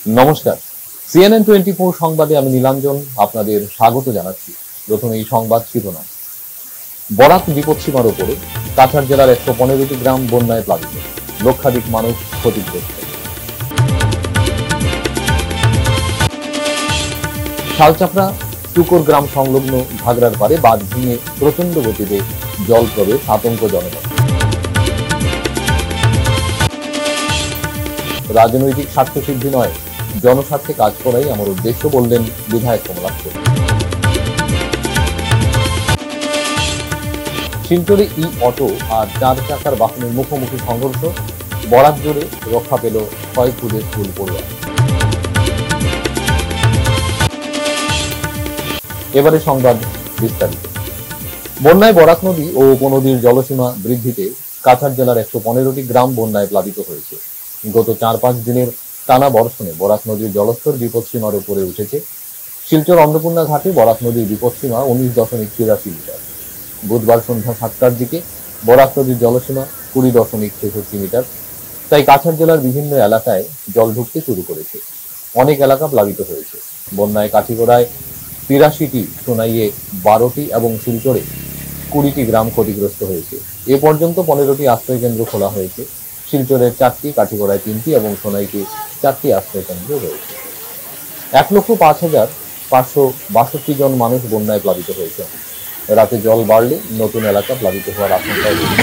নমস্কার, CNN 24 সংবাদে আমি নীলাঞ্জন আপনাদের স্বাগত জানাচ্ছি। প্রথমে এই সংবাদ শিরোনাম। বরাক বিপদসীমার উপরে কাছাড় জেলার 115টি গ্রাম বন্যায় প্লাবিত, লক্ষাধিক মানুষ ক্ষতিগ্রস্ত। শালচাপড়া টুকর গ্রাম সংলগ্ন ঘাগড়ার পারে বাঁধ ভেঙে প্রচন্ড গতিতে জল প্রবেশ, আতঙ্ক জনগণ। রাজনৈতিক স্বার্থসিদ্ধি নয়, জনস্বার্থে কাজ করাই আমার উদ্দেশ্য, বললেন বিধায়ক কমলাক্ষ। শিলচরে ই অটো আর 4 চাকার বাহনের মুখোমুখি সংঘর্ষ, বরাক জোরে রক্ষা পেল ক্ষয়ক্ষুদে স্কুল পড়ুয়া। এবারে সংবাদ বিস্তারিত। বন্যায় বরাক নদী ও উপনদীর জলসীমা বৃদ্ধিতে কাছাড় জেলার 115টি গ্রাম বন্যায় প্লাবিত হয়েছে। গত 4-5 দিনের টানা বর্ষণে বরাক নদীর জলস্তর বিপদসীমার উপরে উঠেছে। শিলচর অন্নপূর্ণা ঘাটে বরাক নদীর বিপদসীমা 19.83 মিটার। বুধবার সন্ধ্যা 7টার দিকে বরাক নদীর জলসীমা 20.63 মিটার। তাই কাছাড় জেলার বিভিন্ন এলাকায় জল ঢুকতে শুরু করেছে। অনেক এলাকা প্লাবিত হয়েছে। বন্যায় কাঠিগড়ায় 83টি, সোনাইয়ে 12টি এবং শিলচরে 20টি গ্রাম ক্ষতিগ্রস্ত হয়েছে। এ পর্যন্ত 15টি আশ্রয় কেন্দ্র খোলা হয়েছে। শিলচরের 4টি, কাঠিগড়ায় 3টি এবং সোনাইতে 4টি আশ্রয় কেন্দ্র রয়েছে। 1,05,562 জন মানুষ বন্যায় প্লাবিত হয়েছে। রাতে জল বাড়লে নতুন এলাকা প্লাবিত হওয়ার আশঙ্কা রয়েছে।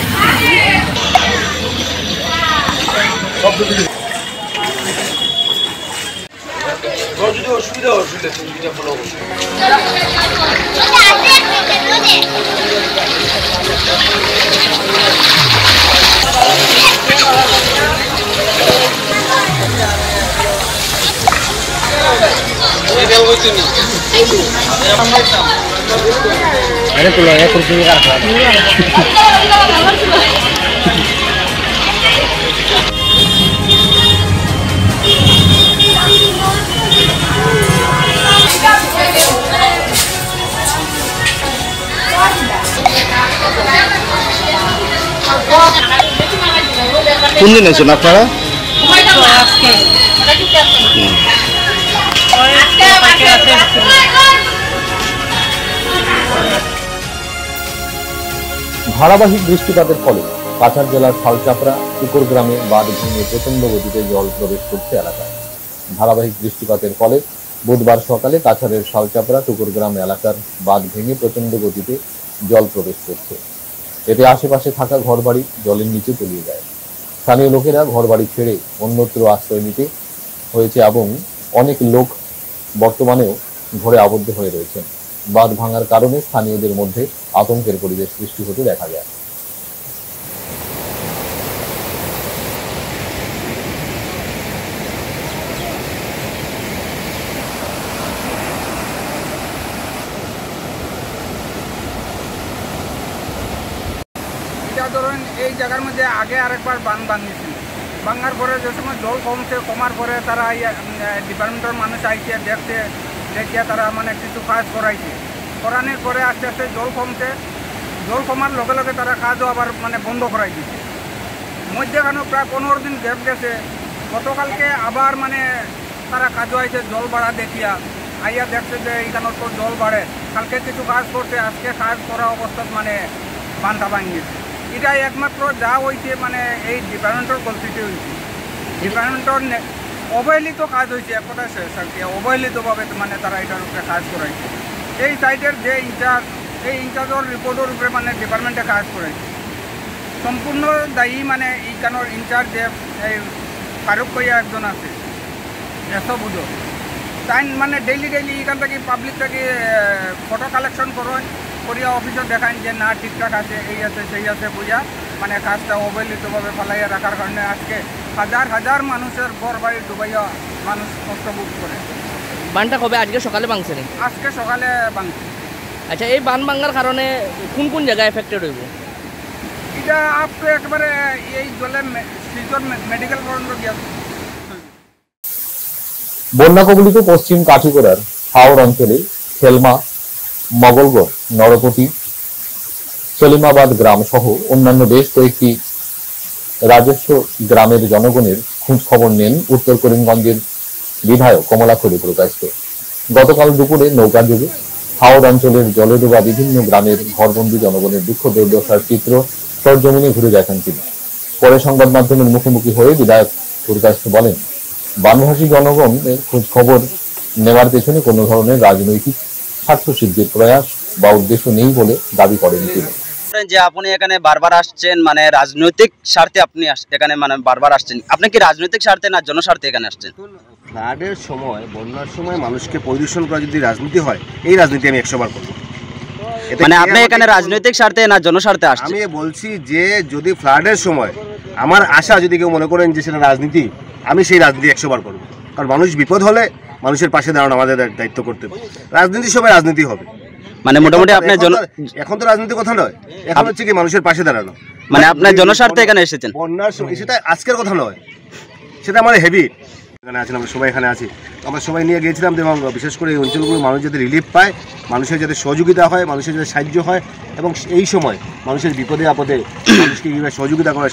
अरे तो लगा कुछ नहीं कर सकता। कौन दिन है चुनाव पड़ा? ধারাবাহিক বৃষ্টিপাতের ফলে কাছাড় জেলার শালচাপড়া টুকর গ্রামে বাঁধ ভেঙে প্রচন্ড গতিতে জল প্রবেশ করছে এলাকায়। ধারাবাহিক বৃষ্টিপাতের ফলে বুধবার সকালে কাছাড়ের শালচাপড়া টুকর গ্রাম এলাকার বাঁধ ভেঙে প্রচন্ড গতিতে জল প্রবেশ করছে। এতে আশেপাশে থাকা ঘরবাড়ি জলের নিচে তলিয়ে যায়। স্থানীয় লোকেরা ঘরবাড়ি ছেড়ে অন্যত্র আশ্রয় নিতে হয়েছে এবং অনেক লোক বর্তমানেও ঘরে আবদ্ধ হয়ে রয়েছেন। বাঁধ ভাঙার কারণে স্থানীয়দের মধ্যে আতঙ্কের পরিবেশ সৃষ্টি হতে দেখা যায়। ধরুন এই জায়গার মধ্যে আগে আরেকবার বান ভাঙিয়েছিল, ভাঙার পরে যে সময় জল কমার পরে তারা ডিপার্টমেন্টের মানুষ আইছে দেখিয়া তারা মানে কিছু কাজ করানোর পরে আস্তে আস্তে জল কমার লগে লগে তারা কাজও আবার মানে বন্ধ করাই দিচ্ছে। মধ্যেখানেও প্রায় 15 দিন গ্যাপ গেছে। গতকালকে আবার মানে তারা কাজও আইছে জল বাড়া দেখিয়া আইয়া দেখছে যে এইখানের তো জল বাড়ে। কালকে কিছু কাজ করছে, আজকে কাজ করা অবস্থায় মানে বানটা ভাঙিয়েছে। এটাই একমাত্র যা হয়েছে মানে এই ডিপার্টমেন্টের গলতিতে হয়েছে। ডিপার্টমেন্টের অবহেলিত কাজ হয়েছে, এক কথায় শেষ আর কি। অবহেলিতভাবে মানে তারা এটার উপরে কাজ করাইছে। এই সাইডের যে ইনচার্জ, এই ইনচার্জের রিপোর্টের উপরে মানে ডিপার্টমেন্টে কাজ করাইছে। সম্পূর্ণ দায়ী মানে এইখানের ইনচার্জ যে এই ফারুক কইয়া একজন আছে, এসব বুঝো তাই মানে ডেইলি এখান থেকে পাবলিক থেকে ফটো কালেকশন করিয়া অফিসে দেখান যে না ঠিকঠাক আছে, এই আছে সেই আছে বুঝা মানে কাজটা অবহেলিতভাবে ফেলাইয়া রাখার কারণে আজকে হাজার হাজার মানুষের ঘর বাড়ি ডুবাইয়া মানুষ কষ্ট ভোগ করে। বানটা কবে? আজকে সকালে ভাঙছে নাকি? আজকে সকালে ভাঙছে। আচ্ছা, এই বান ভাঙার কারণে কোন কোন জায়গায় এফেক্টেড হইব? এটা আপনি একবারে এই জলে শিলচর মেডিকেল পর্যন্ত গিয়া। বন্যা কবলিত পশ্চিম কাঠিগড়ার হাওড় অঞ্চলে খেলমা, মগলগড়, নরপতি, সলিমাবাদ গ্রাম সহ অন্যান্য বেশ কয়েকটি রাজস্ব গ্রামের জনগণের খোঁজ খবর নেন উত্তর করিমগঞ্জের বিধায়ক কমলাক্ষরী পুরকায়স্থ। গতকাল দুপুরে নৌকা যোগে হাওড় অঞ্চলের জলে ডোবা বিভিন্ন গ্রামের ঘরবন্দি জনগণের দুঃখ দুর্দশার চিত্র সরজমিনে ঘুরে দেখেন তিনি। পরে সংবাদ মাধ্যমের মুখোমুখি হয়ে বিধায়ক পুরকায়স্থ বলেন, বানভাসী জনগণের খোঁজ খবর নেওয়ার পেছনে কোনো ধরনের রাজনৈতিক স্বার্থ সিদ্ধির প্রয়াস বা উদ্দেশ্য নেই বলে দাবি করেন তিনি। যে আপনি এখানে বারবার আসছেন, মানে রাজনৈতিক স্বার্থে আপনি এখানে মানে বারবার আসছেন, আপনি কি রাজনৈতিক স্বার্থে না জনস্বার্থে এখানে আসছেন? ফ্লাডের সময়, বন্যার সময় মানুষকে পরিদর্শন করা যদি রাজনীতি হয়, এই রাজনীতি আমি 100 বার করব। মানে আপনি এখানে রাজনৈতিক স্বার্থে না জনস্বার্থে আসছেন? আমি বলছি যে যদি ফ্লাডের সময় আমার আশা যদি কেউ মনে করেন যে সেটা রাজনীতি, আমি সেই রাজনীতি 100 বার করব। কারণ মানুষ বিপদ হলে মানুষের পাশে দাঁড়ানো আমাদের দায়িত্ব করতে হবে। রাজনীতির সময় রাজনীতি হবে, মানে মোটামুটি আপনার এখন তো রাজনীতির কথা নয়, এখন হচ্ছে কি মানুষের পাশে দাঁড়ানো। মানে আপনার জনস্বার্থে এখানে এসেছেন? বন্যার সময় সেটা আজকের কথা নয়, সেটা আমাদের হেভি। এখানে আছি, আমরা সবাই এখানে আছি, আমরা সবাই নিয়ে গিয়েছিলাম এবং বিশেষ করে এই অঞ্চলগুলো মানুষ যাতে রিলিফ পায়, মানুষের যাতে সহযোগিতা হয়, মানুষের যাতে সাহায্য হয়, এবং এই সময় মানুষের বিপদে আপদে মানুষকে কীভাবে সহযোগিতা করে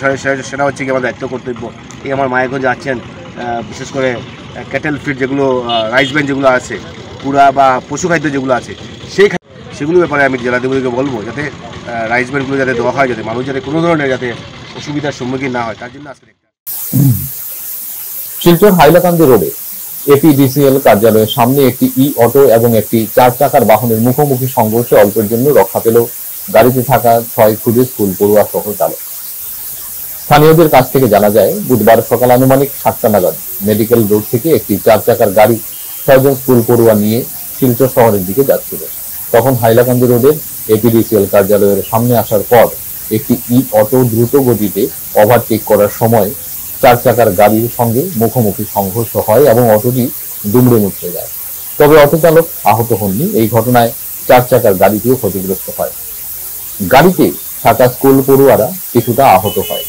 সেটা হচ্ছে কি আমাদের দায়িত্ব কর্তব্য। এই আমার মায়েগঞ্জে আছেন, বিশেষ করে ক্যাটেল ফিড যেগুলো, রাইস ব্যান্ড যেগুলো আছে, পুরা বা পশু খাদ্য যেগুলো আছে, সেগুলোর ব্যাপারে আমি জেলাধিপতিকে বলবো যাতে রাইস ব্যান্ডগুলো যাতে দেওয়া হয়, যাতে মানুষ যাতে কোনো ধরনের যাতে অসুবিধার সম্মুখীন না হয়, তার জন্য আজকে। শিলচর হাইলাকান্দি রোডে এপিডিসিএল কার্যালয়ের সামনে একটি ই অটো এবং একটি 4 চাকার বাহনের মুখোমুখি সংঘর্ষে অল্পের জন্য রক্ষা পেল গাড়িতে থাকা 6 ক্ষুদে স্কুল পড়ুয়া সহ চালক। স্থানীয়দের কাছ থেকে জানা যায়, বুধবার সকাল আনুমানিক 7টা নাগাদ মেডিকেল রোড থেকে একটি 4 চাকার গাড়ি 6 জন স্কুল পড়ুয়া নিয়ে শিলচর শহরের দিকে যাচ্ছিল। তখন হাইলাকান্দি রোডের এপিডিসিএল কার্যালয়ের সামনে আসার পর একটি ই অটো দ্রুত গতিতে ওভারটেক করার সময় 4 চাকার গাড়ির সঙ্গে মুখোমুখি সংঘর্ষ হয় এবং অটোটি দুমড়ে মুচড়ে যায়। তবে অটো চালক আহত হননি। এই ঘটনায় 4 চাকার গাড়িটিও ক্ষতিগ্রস্ত হয়। গাড়িতে থাকা স্কুল পড়ুয়ারা কিছুটা আহত হয়।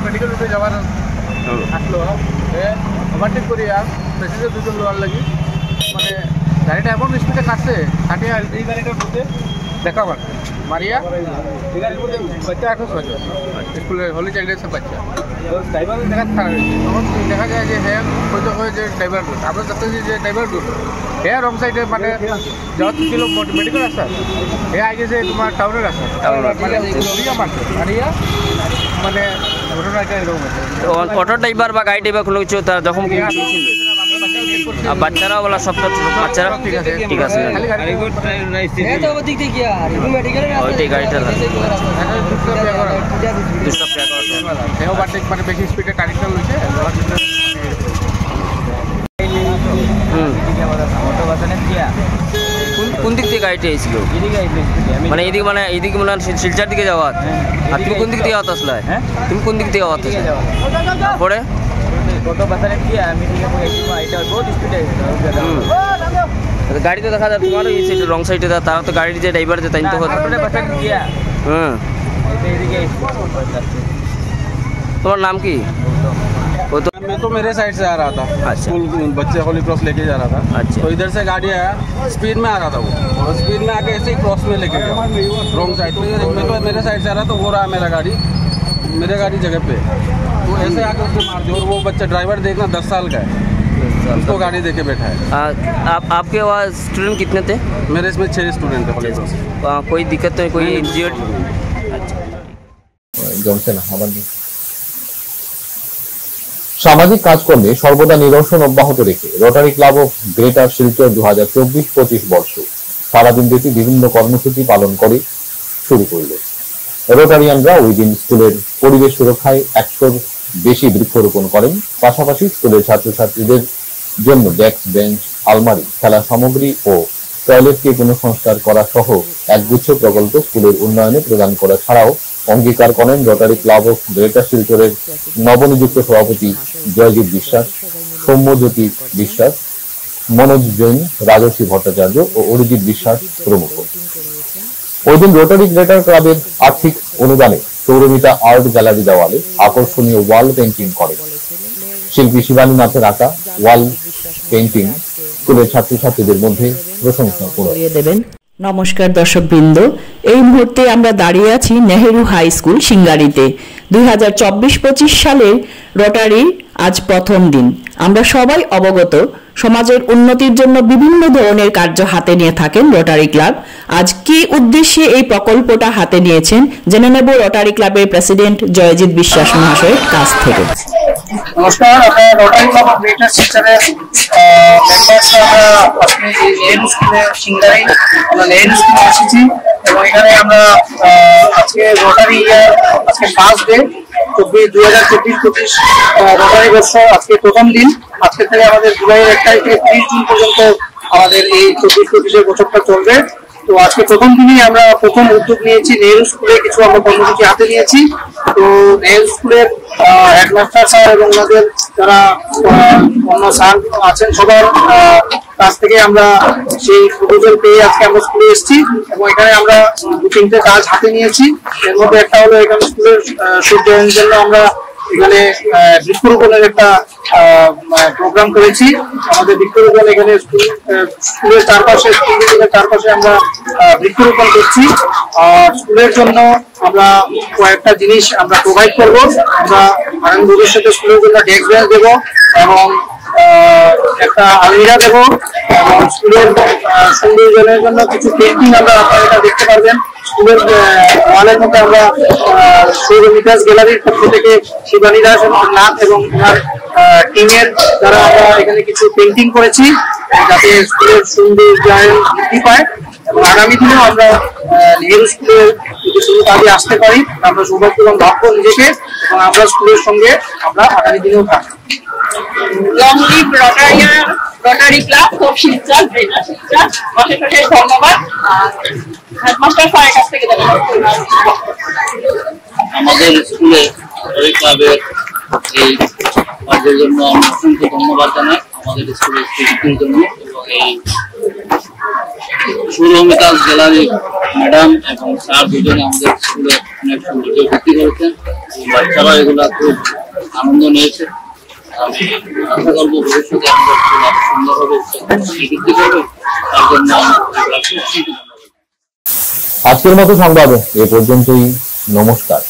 মেডিকেল রুটে যাওয়ার আসলো, ওভারটেক করি আর প্যাসেঞ্জার দুজন লোয়ার লাগি, মানে গাড়িটা এমন স্পিডে কাটছে, কাটিয়ে এই গাড়িটার মধ্যে দেখা মারিয়া এই গাড়ির মধ্যে বাচ্চা এখন ছয়জন স্কুলের হলি চাইল্ডের বাচ্চা, ড্রাইভার দেখা খারাপ হয়েছে। তখন দেখা যায় যে হ্যাঁ হয়তো হয় যে ড্রাইভার দোষ, আমরা দেখতেছি যে ড্রাইভার দোষ হ্যাঁ রং সাইডে, মানে যাওয়া ছিল মেডিকেল রাস্তা, হ্যাঁ আগে যে তোমার টাউনের রাস্তা, মানে মারিয়া মারছে মারিয়া, মানে ঘটনাটা এরকম হচ্ছে। অটো ড্রাইভার বা গাড়ি ড্রাইভার কোনো কিছু তার যখন বাচ্চারা বলা সব বাচ্চারা ঠিক আছে, ওইটাই গাড়িটা মানে বেশি স্পিডে গাড়িটা লইছে। কোন দিক থেকে গাড়িটা এসেছিল? মানে এইদিকে মনে হয় শিলচার দিকে যাওয়ার। আর তুমি কোন দিক থেকে আওয়াত আসলে? তুমি কোন দিক থেকে আওয়াত আসলে? তারপরে গাড়ি তো দেখা যায় তোমারও এই সাইডে রং সাইডে, তারা তো গাড়ির যে ড্রাইভার যে তাই তো তোমার নাম কি? मैं तो मेरे साइड से आ रहा था, स्कूल बच्चे होली क्रॉस लेके जा रहा था। अच्छा। तो इधर से गाड़ी आया, स्पीड में आ रहा था वो, और स्पीड में आके ऐसे ही क्रॉस में लेके गया रॉन्ग साइड पे। मैं तो मेरे साइड से आ रहा तो वो रहा मेरा गाड़ी, मेरे गाड़ी जगह पे, तो ऐसे आके उसने मार दिया। और वो बच्चा ड्राइवर देखना 10 साल का है, उसको गाड़ी देके बैठा है। आपके वहाँ स्टूडेंट कितने थे? मेरे इसमें 6 स्टूडेंट थे होली क्रॉस। कोई दिक्कत नहीं, कोई इंजर्ड? সামাজিক কাজকর্মে সর্বদা নিরসন অব্যাহত রেখে rotary club of greater Silchar 2024-25 বর্ষ সারাদিন ব্যাপী বিভিন্ন কর্মসূচি পালন করে শুরু করল। রোটারিয়ানরা ওই দিন স্কুলের পরিবেশ সুরক্ষায় 100-র বেশি বৃক্ষরোপণ করেন। পাশাপাশি স্কুলের ছাত্রছাত্রীদের জন্য ডেস্ক, বেঞ্চ, আলমারি, খেলার সামগ্রী ও টয়লেটকে পুনঃসংস্কার করা সহ একগুচ্ছ প্রকল্প স্কুলের উন্নয়নে প্রদান করা ছাড়াও অঙ্গীকার করেন রোটারি ক্লাব অফ গ্রেটার শিলচরের নবনিযুক্ত সভাপতি জয়জিৎ বিশ্বাস, সৌম্যজ্যোতি বিশ্বাস, মনোজ জৈন, রাজশ্রী ভট্টাচার্য ও অরিজিৎ বিশ্বাস প্রমুখ। ওই দিন রোটারি গ্রেটার ক্লাবের আর্থিক অনুদানে সৌরমিতা আর্ট গ্যালারি দেওয়ালে আকর্ষণীয় ওয়াল পেইন্টিং করে। শিল্পী শিবানী নাথের আঁকা ওয়াল পেইন্টিং স্কুলের ছাত্রছাত্রীদের মধ্যে প্রশংসা কুড়ায়। নমস্কার দর্শকবৃন্দ, এই মুহূর্তে আমরা দাঁড়িয়ে আছি নেহেরু হাই স্কুল সিঙ্গারিতে। 2024-25 সালের রোটারি আজ প্রথম দিন। আমরা সবাই অবগত, সমাজের উন্নতির জন্য বিভিন্ন ধরনের কার্য হাতে নিয়ে থাকেন রোটারি ক্লাব। আজ কি উদ্দেশ্যে এই প্রকল্পটা হাতে নিয়েছেন জেনে নেব রোটারি ক্লাবের প্রেসিডেন্ট জয়জিৎ বিশ্বাস মহাশয়ের কাছ থেকে। নমস্কার, আমরা রোটারি ক্লাব অফ গ্রেটার শিলচরের মেম্বার্স আমরা আজকে নেহেরু স্কুলে সিঙ্গারি আমরা নেহেরু স্কুলে এসেছি এবং এখানে আমরা আজকে রোটারি ইয়ার আজকে ফার্স্ট ডে 2024-25 রোটারি বর্ষ আজকে প্রথম দিন। আজকে থেকে আমাদের জুলাইয়ের 1 তারিখ থেকে 30 জুন পর্যন্ত আমাদের এই 24-25 বছরটা চলবে। তো আজকে প্রথম দিনই আমরা প্রথম উদ্যোগ নিয়েছি, নেহেরু স্কুলে কিছু আমরা কর্মসূচি হাতে নিয়েছি। তো নেহেরু স্কুলের হেডমাস্টার স্যার এবং ওনাদের যারা অন্য স্যার আছেন সবার কাছ থেকে আমরা সেই প্রপোজাল পেয়ে আজকে আমরা স্কুলে এসেছি এবং এখানে আমরা 2-3টে কাজ হাতে নিয়েছি। এর মধ্যে একটা হলো এখানে স্কুলের সূর্যায়নের জন্য আমরা এখানে বৃক্ষরোপণের একটা প্রোগ্রাম করেছি। আমাদের বৃক্ষরোপণ এখানে স্কুলের চারপাশে, স্কুলের চারপাশে আমরা বৃক্ষরোপণ করছি। আর স্কুলের জন্য আমরা কয়েকটা জিনিস আমরা প্রোভাইড করবো। আমরা আগামী ভবিষ্যতে স্কুলের জন্য ডেস্ক বেঞ্চ দেবো এবং একটা আলমিরা দেবো এবং স্কুলের সৌন্দর্যের জন্য কিছু পেন্টিং আমরা আপনারা এটা দেখতে পারবেন। স্কুলের ওয়ালের মধ্যে আমরা সৌরমিতা গ্যালারির পক্ষ থেকে শিবানী দাস এবং নাথ এবং ওনার টিমের দ্বারা আমরা এখানে কিছু পেন্টিং করেছি যাতে স্কুলের সৌন্দর্যায়ন বৃদ্ধি পায় এবং আগামী দিনেও আমরা নেহেরু স্কুলের যদি শুরু কাজে আসতে পারি আমরা সৌভাগ্য এবং ভাগ্য নিজেকে এবং আমরা স্কুলের সঙ্গে আমরা আগামী দিনেও থাকবো। Long live rotary club of Silchar greater Silchar. অশেষ অশেষ ধন্যবাদ হেডমাস্টার স্যারের কাছ থেকে। আমাদের স্কুলে রোটারি ক্লাবের এই কাজের জন্য আমি অসংখ্য ধন্যবাদ জানাই আমাদের স্কুলের শিক্ষকদের জন্য এবং এই সৌরমিতা গ্যালারি ম্যাডাম এবং স্যার দুজনে আমাদের স্কুলে অনেক সৌন্দর্য বৃদ্ধি করেছেন এবং বাচ্চারা এগুলা খুব আনন্দ নিয়েছে। আমি আশা করবো ভবিষ্যতে আমাদের স্কুল আরো সুন্দরভাবে বৃদ্ধি করবে, তার জন্য আজকের মতো সংবাদ এ পর্যন্তই। নমস্কার।